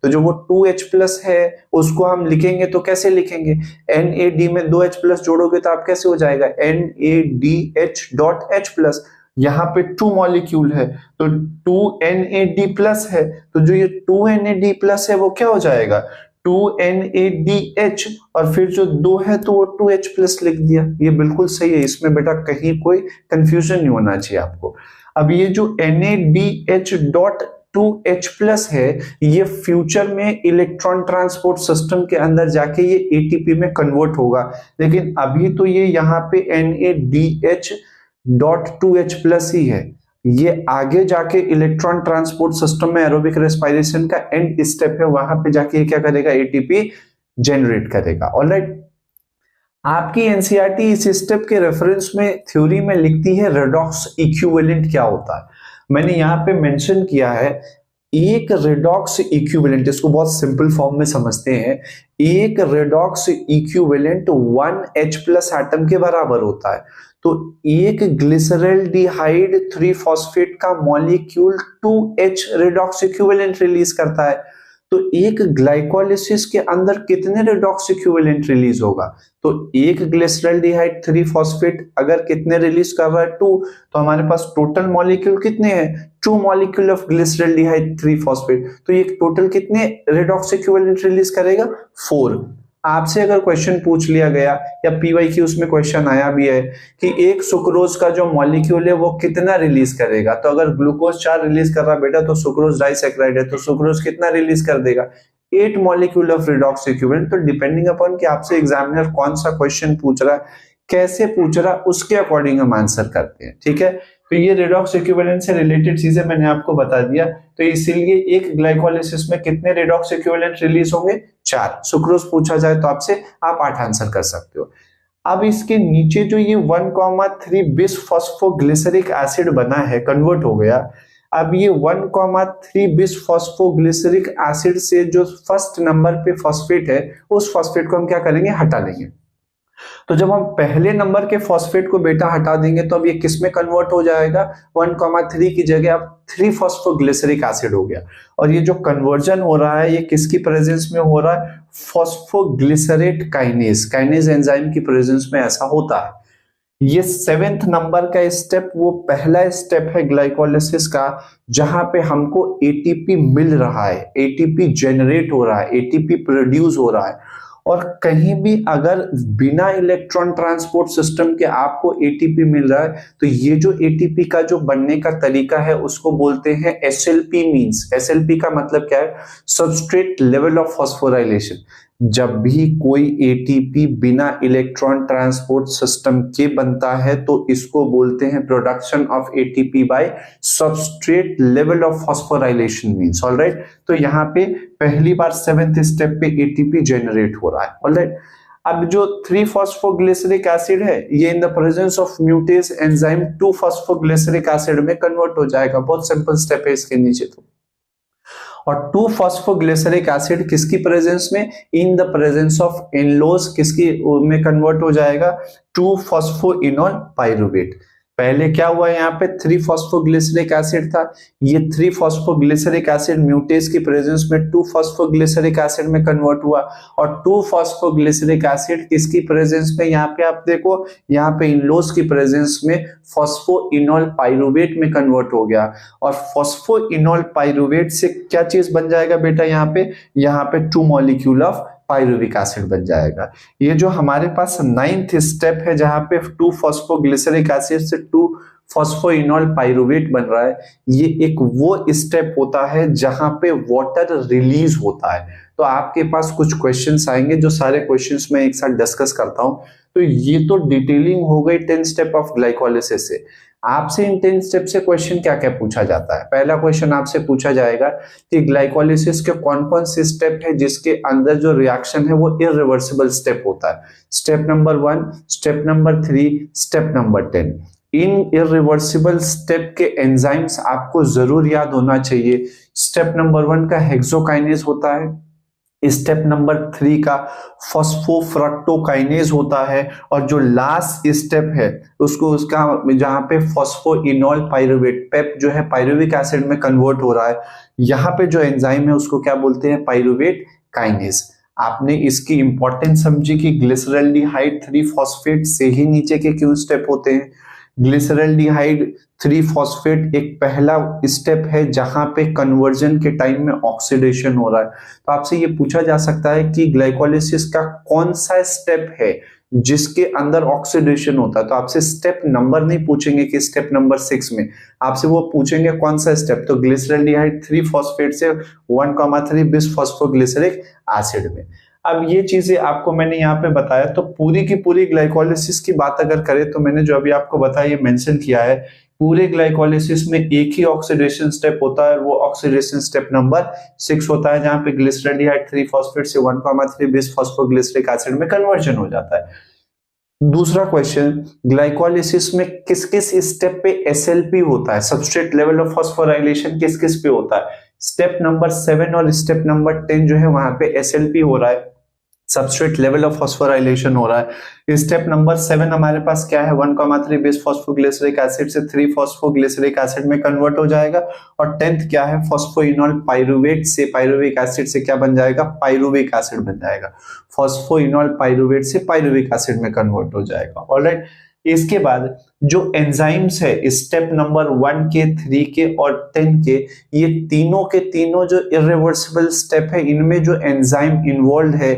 तो जो वो 2H+ है उसको हम लिखेंगे तो कैसे लिखेंगे, NAD में 2H+ जोड़ोगे तो आप कैसे हो जाएगा, NADH.H+। यहाँ पे 2 मॉलिक्यूल है तो 2NAD+ है, तो जो ये 2NAD+ है वो क्या हो जाएगा, 2NADH, और फिर जो 2 है तो वो 2H+ लिख दिया। ये बिल्कुल सही है, इसमें बेटा कहीं कोई कंफ्यूजन नहीं होना चाहिए आपको। अब ये जो NADH.2H+ है ये फ्यूचर में इलेक्ट्रॉन ट्रांसपोर्ट सिस्टम के अंदर जाके ये ATP में कन्वर्ट होगा, लेकिन अभी तो ये यहाँ पे NADH.2H+ ही है। ये आगे जाके इलेक्ट्रॉन ट्रांसपोर्ट सिस्टम में एरोबिक रेस्पिरेशन का एंड स्टेप है, वहां पे जाके ये क्या करेगा, ATP जनरेट करेगा। ऑलराइट, आपकी एनसीईआरटी इस स्टेप के रेफरेंस में थ्योरी में लिखती है रेडॉक्स इक्विवेलेंट क्या होता है। मैंने यहाँ पे मेंशन किया है, एक रेडॉक्स इक्विवेलेंट, इसको बहुत सिंपल फॉर्म में समझते हैं, एक रेडॉक्स इक्विवेलेंट 1H+ एटम के बराबर होता है। तो एक ग्लिसरल्डिहाइड 3 फॉस्फेट का molecule 2H redox equivalent release करता है। तो एक ग्लाइकोलिसिस के अंदर कितने रेडॉक्स इक्विवेलेंट रिलीज होगा, तो एक ग्लिसरल्डिहाइड 3 फॉस्फेट अगर कितने रिलीज कर रहा है, 2, तो हमारे पास टोटल मॉलिक्यूल कितने हैं, 2 मॉलिक्यूल ऑफ ग्लिसरल्डिहाइड 3 फॉस्फेट, तो ये टोटल कितने रेडॉक्स इक्विवेलेंट रिलीज करेगा, 4। आपसे अगर क्वेश्चन पूछ लिया गया या PYQ में क्वेश्चन आया भी है कि एक सुक्रोज का जो मॉलिक्यूल है वो कितना रिलीज करेगा, तो अगर ग्लूकोज 4 रिलीज कर रहा बेटा तो सुक्रोज डाइसैकराइड है, तो सुक्रोज कितना रिलीज कर देगा, 8 मॉलिक्यूल ऑफ रेडॉक्स इक्विवेलेंट। तो डिपेंडिंग अपॉन कि आपसे एग्जामिनर कौन सा क्वेश्चन पूछ रहा है, कैसे पूछ रहा, उसके अकॉर्डिंग हम आंसर करते हैं, ठीक है। तो ये रेडॉक्स इक्विवेलेंट से रिलेटेड चीजें मैंने आपको बता दिया। तो इसीलिए एक ग्लाइकोलिसिस में कितने रेडॉक्स इक्विवेलेंट रिलीज होंगे, 4। सुक्रोज पूछा जाए तो आपसे आप 8 आंसर कर सकते हो। अब इसके नीचे जो ये 1,3 बिस फॉस्फोग्लिसरिक एसिड बना है, कन्वर्ट हो गया। अब ये 1,3 बिस फॉस्फोग्लिसरिक एसिड से जो फर्स्ट नंबर पे फॉस्फेट है, उस फॉस्फेट को हम क्या करेंगे, हटा लेंगे। तो जब हम पहले नंबर के फॉस्फेट को बेटा हटा देंगे तो अब ये किस में कन्वर्ट हो जाएगा, 1,3 की जगह अब 3 फॉस्फोग्लिसरिक एसिड हो गया। और ये जो कन्वर्जन हो रहा है ये किसकी प्रेजेंस में हो रहा है, फॉस्फोग्लिसरेट काइनेज एंजाइम की प्रेजेंस में ऐसा होता है। ये 7th नंबर का स्टेप वो पहला स्टेप है ग्लाइकोलिसिस का, जहां पे हमको ATP मिल रहा है, ATP जनरेट हो रहा है, ATP प्रोड्यूस हो रहा है। और कहीं भी अगर बिना इलेक्ट्रॉन ट्रांसपोर्ट सिस्टम के आपको ATP मिल रहा है तो ये जो ATP का जो बनने का तरीका है उसको बोलते हैं SLP मींस। SLP का मतलब क्या है, सबस्ट्रेट लेवल ऑफ फॉस्फोराइलेशन। जब भी कोई ATP बिना इलेक्ट्रॉन ट्रांसपोर्ट सिस्टम के बनता है तो इसको बोलते हैं production of ATP bye substrate level of phosphorylation means. Alright, तो यहाँ पे पहली बार 7th स्टेप पे ATP जनरेट हो रहा है। ऑलराइट, अब जो 3 फॉस्फोग्लिसरिक एसिड है ये इन the presence of म्यूटेज enzyme 2 phosphoglyceric acid में कन्वर्ट हो जाएगा। बहुत सिंपल स्टेप है इसके नीचे। और 2-फॉस्फोग्लिसरिक एसिड किसकी प्रेजेंस में, इन द प्रेजेंस ऑफ इनलोज किसकी में कन्वर्ट हो जाएगा, 2-फॉस्फोइनोल पाइरुवेट। पहले क्या हुआ, यहाँ पे 3-फॉस्फोग्लिसरिक एसिड था, ये 3-फॉस्फोग्लिसरिक एसिड म्यूटेज की प्रेजेंस में 2-फॉस्फोग्लिसरिक एसिड में कन्वर्ट हुआ, और 2-फॉस्फोग्लिसरिक एसिड किसकी प्रेजेंस में, यहाँ पे आप देखो, यहाँ पे इनलोज की प्रेजेंस में फॉस्फोइनोल पाइरुवेट में कन्वर्ट हो गया। और फॉस्फोइनोल पाइरुवेट से क्या चीज बन जाएगा बेटा, यहाँ पे 2 मॉलिक्यूल ऑफ पाइरुविक एसिड बन जाएगा। ये जो हमारे पास 9th स्टेप है, जहां पे 2-फॉस्फोग्लिसरिक एसिड से 2-फॉस्फोइनोल पाइरुवेट बन रहा है, ये एक वो स्टेप होता है जहां पे वाटर रिलीज होता है। तो आपके पास कुछ क्वेश्चंस आएंगे, जो सारे क्वेश्चंस मैं एक साथ डिस्कस करता हूं। तो ये तो डिटेलिंग हो गई 10 स्टेप ऑफ ग्लाइकोलिसिस से। आपसे इन 10 स्टेप से क्वेश्चन क्या क्या पूछा जाता है। पहला क्वेश्चन आपसे पूछा जाएगा कि ग्लाइकोलिसिस के कौन कौन से स्टेप है जिसके अंदर जो रिएक्शन है वो इरिवर्सिबल स्टेप होता है। Step number 1, step number 3, step number 10। इन इरिवर्सिबल स्टेप के एंजाइम्स आपको जरूर याद होना चाहिए। स्टेप नंबर 1 का हेक्सोकाइनेज होता है, स्टेप नंबर 3 का फॉस्फोफ्रक्टोकाइनेज होता है, और जो लास्ट स्टेप है उसका जहां पे फॉस्फोइनोल पाइरुवेट पेप जो है पाइरुविक एसिड में कन्वर्ट हो रहा है, यहाँ पे जो एंजाइम है उसको क्या बोलते हैं, पाइरुवेट काइनेज। आपने इसकी इंपॉर्टेंस समझी कि ग्लिसरल्डिहाइड 3-फॉस्फेट से ही नीचे के क्यों स्टेप होते हैं। ग्लिसरल्डिहाइड 3-फॉस्फेट एक पहला स्टेप है जहां पे कन्वर्जन के टाइम में ऑक्सीडेशन हो रहा है। तो आपसे ये पूछा जा सकता है कि ग्लाइकोलिसिस का कौन सा स्टेप है जिसके अंदर ऑक्सीडेशन होता है। तो आपसे स्टेप नंबर नहीं पूछेंगे कि स्टेप नंबर 6 में, आपसे वो पूछेंगे कौन सा स्टेप। तो ग्लिसरल्डिहाइड 3-फॉस्फेट से 1,3 बिस-फॉस्फोग्लिसरिक एसिड में। अब ये चीजें आपको मैंने यहाँ पे बताया, तो पूरी की पूरी ग्लाइकोलिसिस की बात अगर करें तो मैंने जो अभी आपको बताया ये मेंशन किया है, पूरे ग्लाइकोलिसिस में एक ही ऑक्सीडेशन स्टेप होता है, वो ऑक्सीडेशन स्टेप नंबर 6 होता है, जहां पे ग्लिसरल्डिहाइड 3-फॉस्फेट से 1,3 बिस-फॉस्फोग्लिसरिक एसिड में कन्वर्जन हो जाता है। दूसरा क्वेश्चन, ग्लाइकोलिसिस में किस किस स्टेप पे SLP होता है, सबस्ट्रेट लेवल ऑफ फॉस्फोराइलेशन किस किस पे होता है। स्टेप नंबर 7 और स्टेप नंबर 10 जो है वहां पे SLP हो रहा है, सबस्ट्रेट लेवल ऑफ फॉस्फोराइलेशन हो रहा है। स्टेप नंबर 7 हमारे पास क्या है, 1,3 बिस-फॉस्फोग्लिसरिक एसिड से 3-फॉस्फोग्लिसरिक एसिड में कन्वर्ट हो जाएगा। और 10th क्या है, फॉस्फोइनोल पाइरुवेट से पाइरुविक एसिड से क्या बन जाएगा, पाइरुविक एसिड बन जाएगा। फॉस्फोइनोल पाइरुवेट से पाइरुविक एसिड में कन्वर्ट हो जाएगा। ऑलराइट, इसके बाद जो एंजाइम्स है स्टेप नंबर 1 के, 3 के और 10 के, ये तीनों के तीनों जो इरिवर्सिबल स्टेप है, इनमें जो एंजाइम इन्वॉल्व है,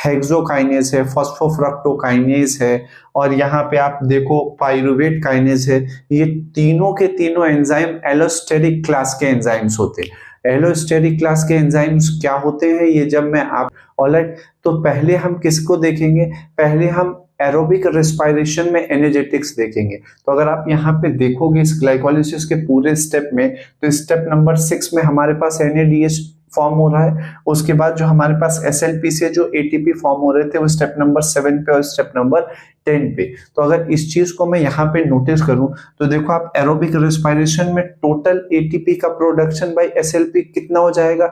हेक्सोकाइनेज है, फॉस्फोफ्रक्टोकाइनेज है, और यहाँ पे आप देखो पाइरुवेट काइनेज है। ये तीनों के तीनों एंजाइम एलोस्टेरिक क्लास के एंजाइम्स होते हैं। एलोस्टेरिक क्लास के एंजाइम्स क्या होते हैं, ये जब मैं आप ऑलराइट, तो पहले हम किसको देखेंगे, पहले हम एरोबिक रेस्पिरेशन में एनर्जेटिक्स देखेंगे। तो अगर आप यहाँ पे देखोगे इस ग्लाइकोलिसिस के पूरे स्टेप में, तो स्टेप नंबर 6 में हमारे पास NADH फॉर्म हो रहा है। उसके बाद जो हमारे पास SLP से जो ATP फॉर्म हो रहे थे वो स्टेप नंबर 7 पे और स्टेप नंबर 10 पे। तो अगर इस चीज को मैं यहाँ पे नोटिस करूं तो देखो आप, एरोबिक रेस्पिरेशन में टोटल ATP का प्रोडक्शन बाय SLP कितना हो जाएगा,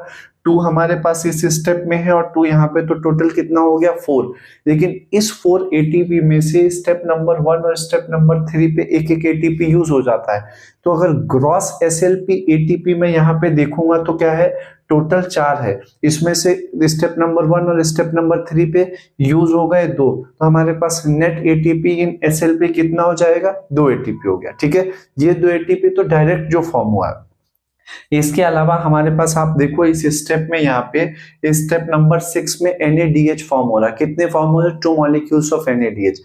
2 हमारे पास इस स्टेप में है और 2 यहाँ पे, तो टोटल कितना हो गया, 4। लेकिन इस 4 ATP में से स्टेप नंबर 1 और स्टेप नंबर 3 पे एक एक ATP यूज हो जाता है। तो अगर ग्रॉस SLP ATP में यहाँ पे देखूंगा तो क्या है, टोटल 4 है। इसमें से स्टेप नंबर 1 और स्टेप नंबर 3 पे यूज हो गए 2, तो हमारे पास नेट ATP इन SLP कितना हो जाएगा, 2 ATP हो गया। ठीक है, ये 2 ATP तो डायरेक्ट जो फॉर्म हुआ है। इसके अलावा हमारे पास आप देखो इस स्टेप में, यहाँ पे स्टेप नंबर 6 में NADH फॉर्म हो रहा है। कितने फॉर्म हो रहे हैं, 2 मॉलिक्यूल्स ऑफ NADH।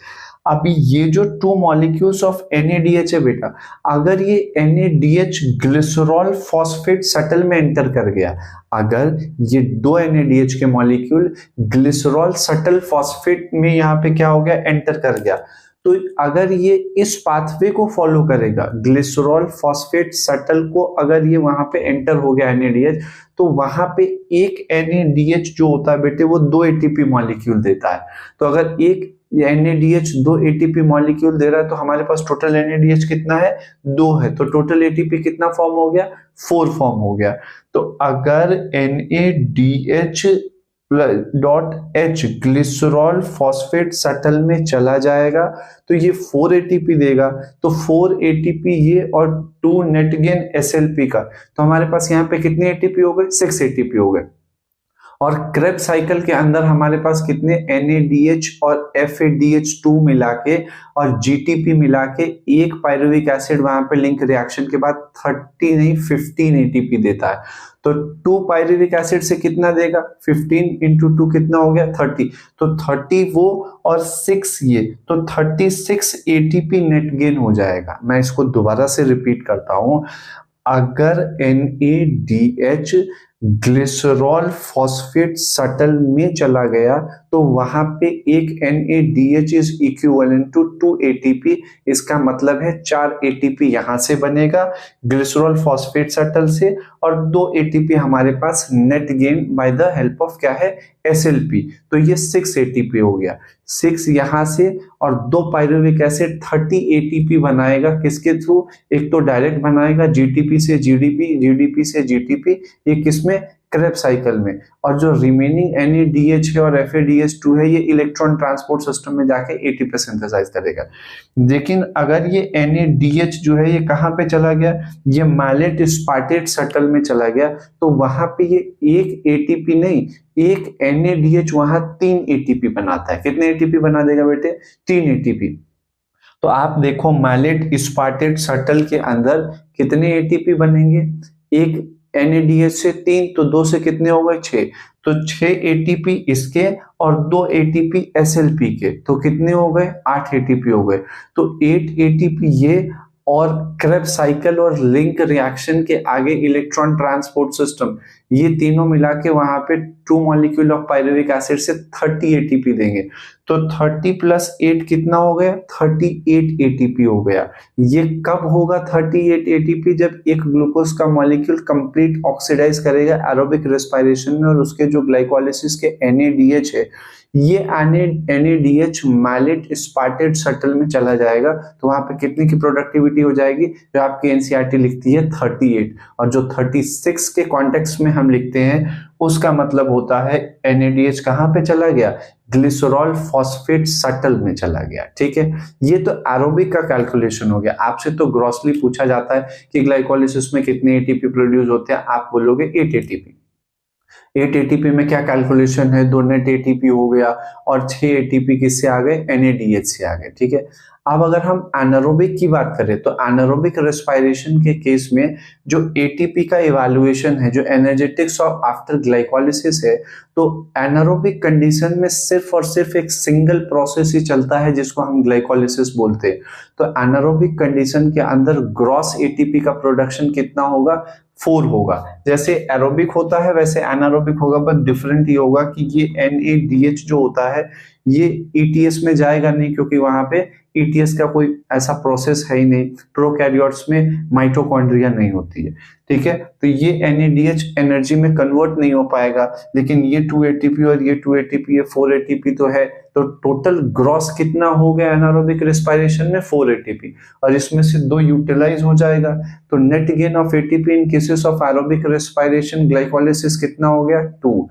अभी ये जो 2 मॉलिक्यूल्स ऑफ NADH है बेटा, अगर ये NADH ग्लिसरॉल फॉस्फेट शटल में एंटर कर गया, अगर ये 2 NADH के मॉलिक्यूल ग्लिसरॉल शटल फॉस्फेट में यहाँ पे क्या हो गया, एंटर कर गया, तो अगर ये इस पाथवे को फॉलो करेगा, ग्लिसरॉल फॉस्फेट शटल को अगर ये वहां पे एंटर हो गया NADH, तो वहां पे एक NADH जो होता है बेटे वो 2 ATP मॉलिक्यूल देता है। तो अगर एक NADH 2 ATP मॉलिक्यूल दे रहा है तो हमारे पास टोटल NADH कितना है, 2 है, तो टोटल ATP कितना फॉर्म हो गया, 4 फॉर्म हो गया। तो अगर NADH .H glycerol phosphate shuttle में चला जाएगा तो ये 4 ATP देगा, तो 4 ATP ये और 2 नेट गेन SLP का, तो हमारे पास यहाँ पे कितने ATP हो गए, 6 ATP हो गए। और क्रेब्स साइकिल के अंदर हमारे पास कितने NADH और FADH2 मिला के और GTP मिला के एक पायरुविक एसिड वहां पे लिंक रिएक्शन के बाद 30 नहीं 15 ATP देता है। तो 2 पायरुविक एसिड से कितना देगा, 15 इंटू 2 कितना हो गया, 30, तो 30 वो और 6 ये, तो 36 ATP नेट गेन हो जाएगा। मैं इसको दोबारा से रिपीट करता हूं, अगर NADH ग्लिसरॉल फॉस्फेट शटल में चला गया तो वहां पे एक NADH is equivalent to 2 ATP, इसका मतलब है 4 ATP यहां से बनेगा ग्लिसरॉल फॉस्फेट शटल से, और 2 ATP हमारे पास net gain by the help of क्या है, SLP, तो ये 6 ATP हो गया। 6 यहां से और 2 पायरुविक एसिड 30 ATP बनाएगा, किसके थ्रू, एक तो डायरेक्ट बनाएगा GTP से GDP, GDP से GTP, ये किसमें, क्रेब साइकिल में, और जो रिमेनिंग NADH है और FADH2 है ये इलेक्ट्रॉन ट्रांसपोर्ट सिस्टम में जाके ATP सिंथेसाइज करेगा। लेकिन अगर ये NADH जो है ये कहां पे चला गया, ये मैलेट स्पार्टेट शटल में चला गया, तो वहां पे ये एक ATP नहीं, एक NADH वहां 3 ATP बनाता है। कितने ATP बना देगा बेटे, 3 ATP। तो आप देखो मैलेट स्पार्टेट शटल के अंदर कितने ATP बनेंगे, एक NADH से 3, तो 2 से कितने हो गए, 6, तो 6 ATP इसके और 2 ATP SLP के, तो कितने हो गए, 8 ATP हो गए। तो 8 ATP ये और क्रेब साइकिल और लिंक रिएक्शन के आगे इलेक्ट्रॉन ट्रांसपोर्ट सिस्टम, ये तीनों मिला के वहां पे 2 मॉलिक्यूल ऑफ पायरुविक एसिड से 30 ATP देंगे। तो 30 प्लस 8 कितना हो गया, 38 ATP हो गया। ये कब होगा 38 ATP, जब एक ग्लूकोज का मॉलिक्यूल कंप्लीट ऑक्सीडाइज करेगा एरोबिक रेस्पिरेशन में और उसके जो ग्लाइकोलाइसिस के NADH है ये NADH मैलेट स्पार्टेट शटल में चला जाएगा, तो वहां पे कितने की प्रोडक्टिविटी हो जाएगी, जो आपकी NCERT लिखती है 38, और जो 36 के कॉन्टेक्स्ट में हम लिखते हैं उसका मतलब होता है NADH कहां पे चला गया, ग्लिसरॉल फॉस्फेट शटल में चला गया। ठीक है, ये तो एरोबिक का कैलकुलेशन हो गया। आपसे तो ग्रॉसली पूछा जाता है कि ग्लाइकोलाइसिस में कितने ATP प्रोड्यूस होते हैं, आप बोलोगे 8 ATP। 8 ATP में क्या कैलकुलेशन है, 2 नेट ATP हो गया और 6 ATP किससे आ गए, NADH से आ गए। ठीक है, अब अगर हम एनारोबिक की बात करें तो एनारोबिक रेस्पिरेशन के केस में जो ATP का इवैल्यूएशन है, जो एनर्जेटिक्स ऑफ आफ्टर ग्लाइकोलाइसिस है, तो एनारोबिक कंडीशन में सिर्फ और सिर्फ एक सिंगल प्रोसेस ही चलता है जिसको हम ग्लाइकोलाइसिस बोलते हैं। तो एनारोबिक कंडीशन के अंदर ग्रॉस ATP का प्रोडक्शन कितना होगा, 4 होगा। जैसे एरोबिक होता है वैसे एनारोबिक होगा, पर डिफरेंट ये होगा कि ये NADH जो होता है ये ETS में जाएगा नहीं, क्योंकि वहां पे ETS का कोई ऐसा प्रोसेस है ही नहीं, प्रोकैरियोट्स में माइटोकॉन्ड्रिया नहीं होती है। ठीक है, तो ये NADH एनर्जी में कन्वर्ट नहीं हो पाएगा, लेकिन ये 2 ATP और ये 2 ATP, ये 4 ATP तो है, तो टोटल ग्रॉस कितना हो गया एनारोबिक रेस्पिरेशन में, 4 ATP, और इसमें से 2 यूटिलाइज हो जाएगा, तो net gain of ATP in cases of aerobic respiration glycolysis कितना हो गया, 2।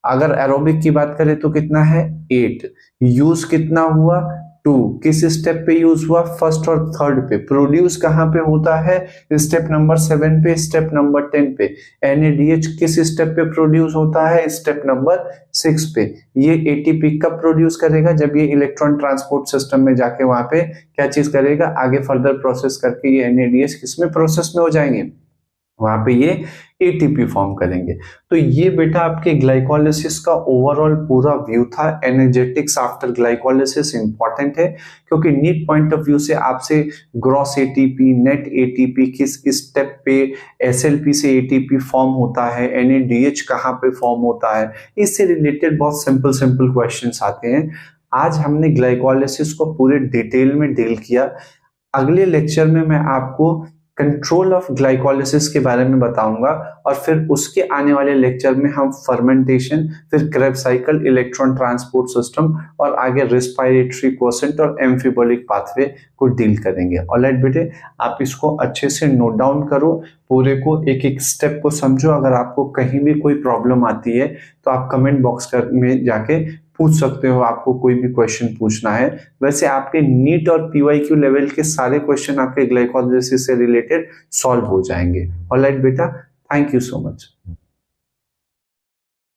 अगर एरोबिक की बात करें तो कितना है, 8। यूज कितना हुआ, 2। किस स्टेप पे यूज हुआ, फर्स्ट और थर्ड पे। प्रोड्यूस कहां पे होता है, स्टेप नंबर 7 पे, स्टेप नंबर 10 पे। NADH किस स्टेप पे प्रोड्यूस होता है, स्टेप नंबर 6 पे। ये ATP कब प्रोड्यूस करेगा, जब ये इलेक्ट्रॉन ट्रांसपोर्ट सिस्टम में जाके वहां पे क्या चीज करेगा, आगे फर्दर प्रोसेस करके ये NADH किसमें प्रोसेस में हो जाएंगे, वहां पे ये ATP फॉर्म करेंगे। तो ये बेटा आपके ग्लाइकोलाइसिस का ओवरऑल पूरा व्यू था। एनर्जेटिक्स आफ्टर ग्लाइकोलाइसिस इंपॉर्टेंट है, क्योंकि नीट पॉइंट ऑफ व्यू से आपसे ग्रॉस ATP, नेट ATP, किस स्टेप पे SLP से ATP फॉर्म होता है, NADH कहाँ पे फॉर्म होता है, इससे रिलेटेड बहुत सिंपल क्वेश्चंस आते हैं। आज हमने ग्लाइकोलाइसिस को पूरे डिटेल में डील किया। अगले लेक्चर में मैं आपको कंट्रोल ऑफ ग्लाइकोलाइसिस के बारे में बताऊंगा और फिर उसके आने वाले लेक्चर में हम फर्मेंटेशन, फिर Krebs cycle, electron transport system और आगे रेस्पिरेटरी क्वोशेंट और एम्फिबोलिक पाथवे को डील करेंगे। ऑलराइट बेटे, आप इसको अच्छे से नोट डाउन करो, पूरे को एक एक स्टेप को समझो। अगर आपको कहीं भी कोई प्रॉब्लम आती है तो आप कमेंट बॉक्स में जाके पूछ सकते हो, आपको कोई भी क्वेश्चन पूछना है। वैसे आपके नीट और पीवाईक्यू लेवल के सारे क्वेश्चन आपके ग्लाइकोलाइसिस से रिलेटेड सॉल्व हो जाएंगे। ऑलराइट बेटा, थैंक यू सो मच।